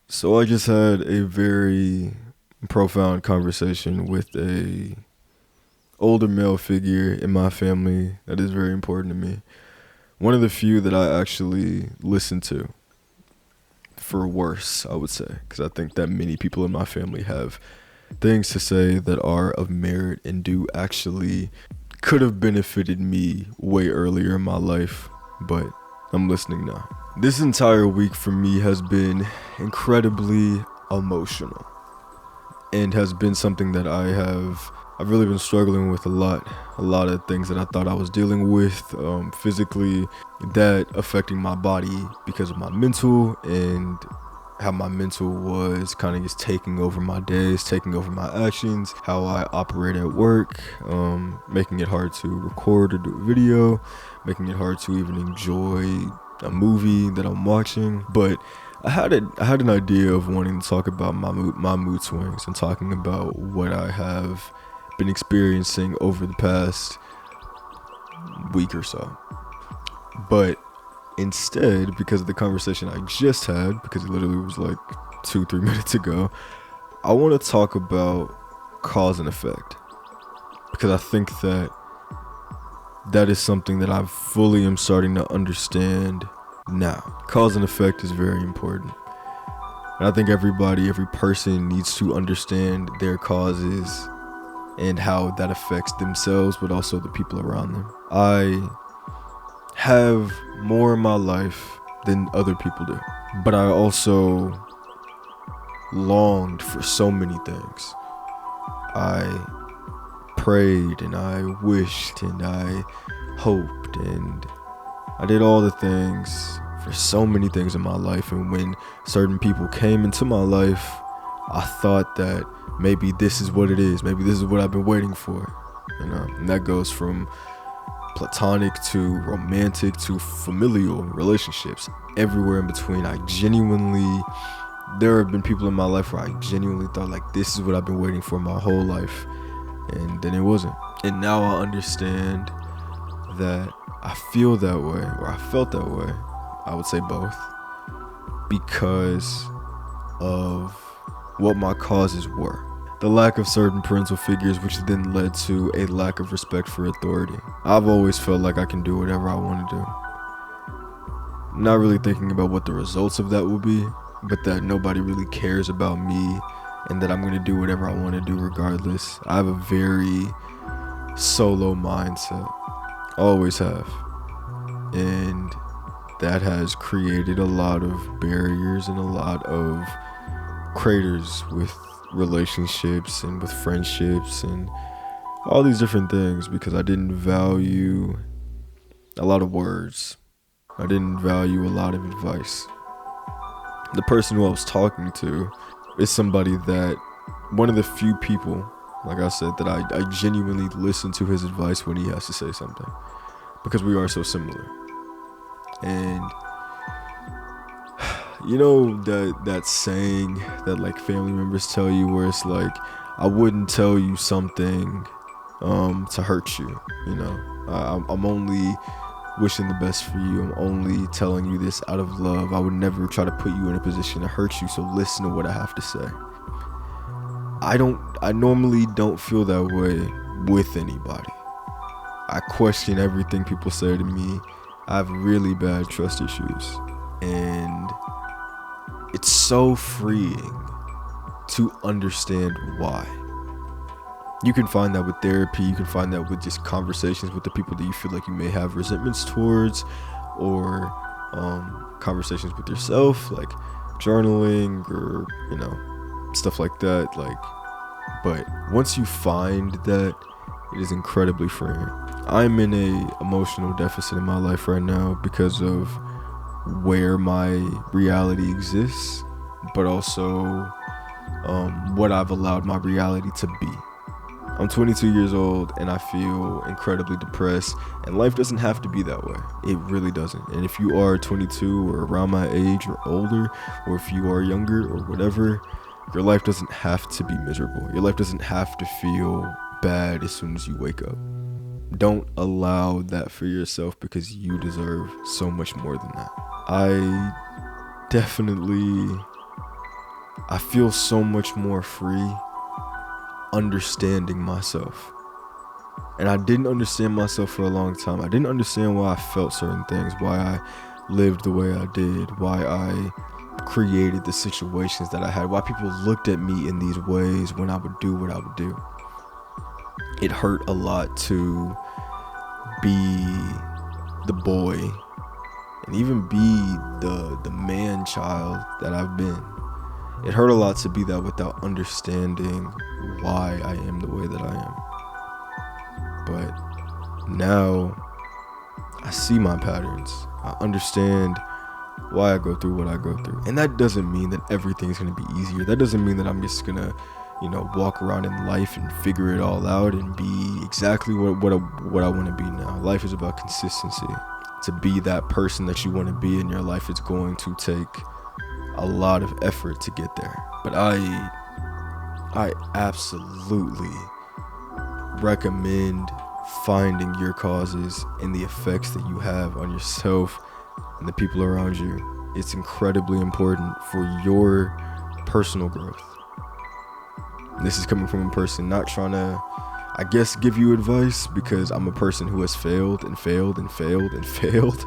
So I just had a very profound conversation with a older male figure in my family that is very important to me. One of the few that I actually listen to for worse, I would say, because I think that many people in my family have things to say that are of merit and do actually could have benefited me way earlier in my life, but I'm listening now. This entire week for me has been incredibly emotional and has been something that I've really been struggling with a lot of things that I thought I was dealing with physically that affecting my body because of my mental and how my mental was kind of just taking over my days, taking over my actions, how I operate at work, making it hard to record or do a video, making it hard to even enjoy a movie that I'm watching. But I had an idea of wanting to talk about my mood swings and talking about what I have been experiencing over the past week or so. But instead, because of the conversation I just had, because it literally was like 2-3 minutes ago, I want to talk about cause and effect, because I think that is something that I fully am starting to understand now. Cause and effect is very important. And I think every person needs to understand their causes and how that affects themselves, but also the people around them. I have more in my life than other people do, but I also longed for so many things. I prayed and I wished and I hoped and I did all the things for so many things in my life. And when certain people came into my life, I thought that maybe this is what it is. Maybe this is what I've been waiting for. And that goes from platonic to romantic to familial relationships, everywhere in between. There have been people in my life where I genuinely thought like, this is what I've been waiting for my whole life. And then it wasn't. And now I understand that I feel that way, or I felt that way. I would say both, because of what my causes were. The lack of certain parental figures, which then led to a lack of respect for authority. I've always felt like I can do whatever I want to do. Not really thinking about what the results of that will be, but that nobody really cares about me and that I'm going to do whatever I want to do regardless. I have a very solo mindset. Always have. And that has created a lot of barriers and a lot of craters with relationships and with friendships and all these different things, because I didn't value a lot of words. I didn't value a lot of advice. The person who I was talking to is somebody that, one of the few people, like I said, that I genuinely listen to his advice when he has to say something, because we are so similar. And you know that saying that like family members tell you, where it's like, I wouldn't tell you something to hurt you. I'm only wishing the best for you. I'm only telling you this out of love. I would never try to put you in a position to hurt you, so listen to what I have to say. I normally don't feel that way with anybody. I question everything people say to me. I have really bad trust issues, and it's so freeing to understand why. You can find that with therapy. You can find that with just conversations with the people that you feel like you may have resentments towards, or conversations with yourself, like journaling or stuff like that. But once you find that, it is incredibly freeing. I'm in a emotional deficit in my life right now because of where my reality exists, but also what I've allowed my reality to be. I'm 22 years old and I feel incredibly depressed, and life doesn't have to be that way. It really doesn't. And if you are 22 or around my age or older, or if you are younger or whatever, your life doesn't have to be miserable. Your life doesn't have to feel bad as soon as you wake up. Don't allow that for yourself, because you deserve so much more than that. I definitely I feel so much more free understanding myself. And I didn't understand myself for a long time. I didn't understand why I felt certain things, why I lived the way I did, why I created the situations that I had, why people looked at me in these ways when I would do what I would do. It hurt a lot to be the boy and even be the man child that I've been. It hurt a lot to be that without understanding why I am the way that I am. But now I see my patterns. I understand why I go through what I go through. And that doesn't mean that everything's going to be easier. That doesn't mean that I'm just going to, walk around in life and figure it all out and be exactly what I want to be now. Life is about consistency. To be that person that you want to be in your life, it's going to take a lot of effort to get there. But I absolutely recommend finding your causes and the effects that you have on yourself and the people around you. It's incredibly important for your personal growth. And this is coming from a person not trying to, I guess, give you advice, because I'm a person who has failed and failed and failed and failed.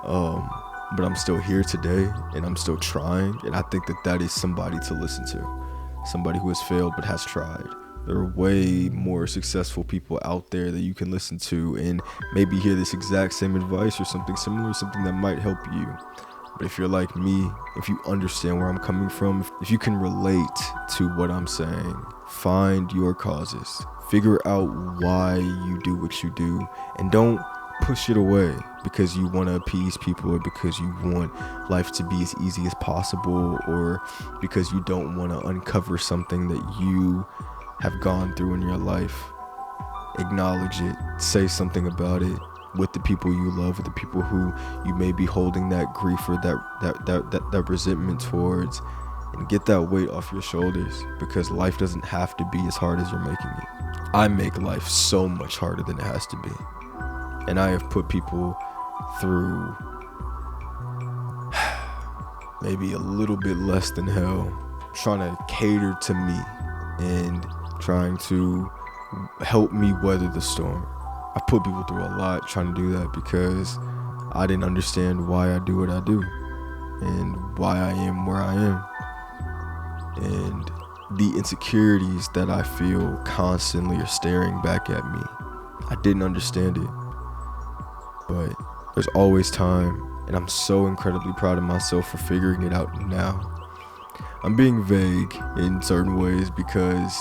But I'm still here today and I'm still trying. And I think that is somebody to listen to. Somebody who has failed but has tried. There are way more successful people out there that you can listen to and maybe hear this exact same advice or something similar, something that might help you. But if you're like me, if you understand where I'm coming from, if you can relate to what I'm saying, find your causes. Figure out why you do what you do, and don't push it away because you want to appease people, or because you want life to be as easy as possible, or because you don't want to uncover something that you have gone through in your life. Acknowledge it, say something about it with the people you love, with the people who you may be holding that grief or that resentment towards, and get that weight off your shoulders, because life doesn't have to be as hard as you're making it. I make life so much harder than it has to be, and I have put people through maybe a little bit less than hell, trying to cater to me and trying to help me weather the storm. I put people through a lot trying to do that because I didn't understand why I do what I do and why I am where I am. And the insecurities that I feel constantly are staring back at me. I didn't understand it. But there's always time, and I'm so incredibly proud of myself for figuring it out now. I'm being vague in certain ways because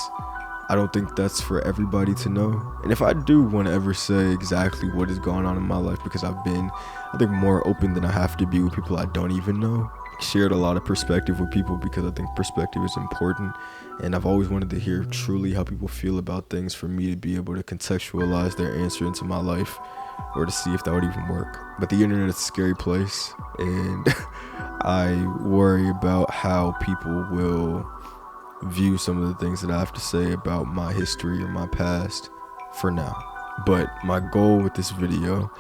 I don't think that's for everybody to know. And if I do want to ever say exactly what is going on in my life, because I've been, I think, more open than I have to be with people I don't even know. Shared a lot of perspective with people because I think perspective is important. And I've always wanted to hear truly how people feel about things for me to be able to contextualize their answer into my life, or to see if that would even work. But the internet is a scary place, and I worry about how people will view some of the things that I have to say about my history or my past for now. But my goal with this video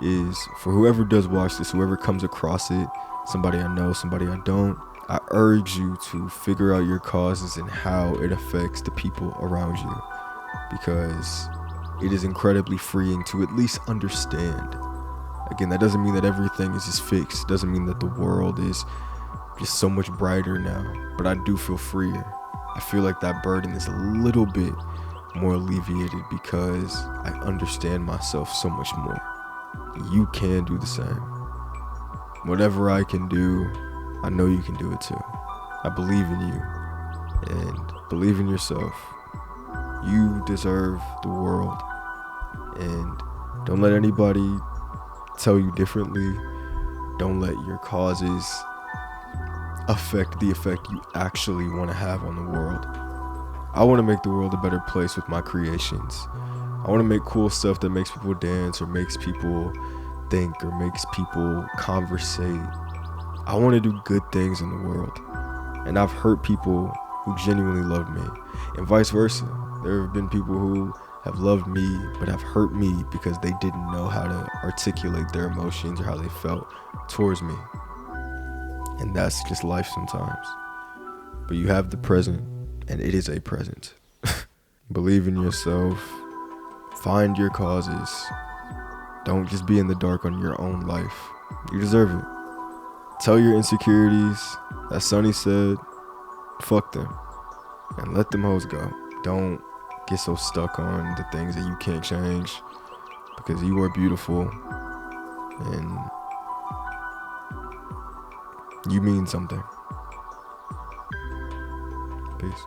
is for whoever does watch this, whoever comes across it, somebody I know, somebody I don't, I urge you to figure out your causes and how it affects the people around you, because it is incredibly freeing to at least understand. Again, that doesn't mean that everything is just fixed. It doesn't mean that the world is just so much brighter now, but I do feel freer. I feel like that burden is a little bit more alleviated because I understand myself so much more. You can do the same. Whatever I can do, I know you can do it too. I believe in you, and believe in yourself. You deserve the world, and don't let anybody tell you differently. Don't let your causes affect the effect you actually want to have on the world. I want to make the world a better place with my creations. I want to make cool stuff that makes people dance, or makes people think, or makes people conversate. I want to do good things in the world, and I've hurt people who genuinely love me, and vice versa. There have been people who have loved me but have hurt me because they didn't know how to articulate their emotions or how they felt towards me. And that's just life sometimes. but you have the present, and it is a present. Believe in yourself. Find your causes. Don't just be in the dark on your own life. You deserve it. Tell your insecurities, as Sonny said, fuck them. And let them hoes go. Don't get so stuck on the things that you can't change, because you are beautiful and you mean something. Peace.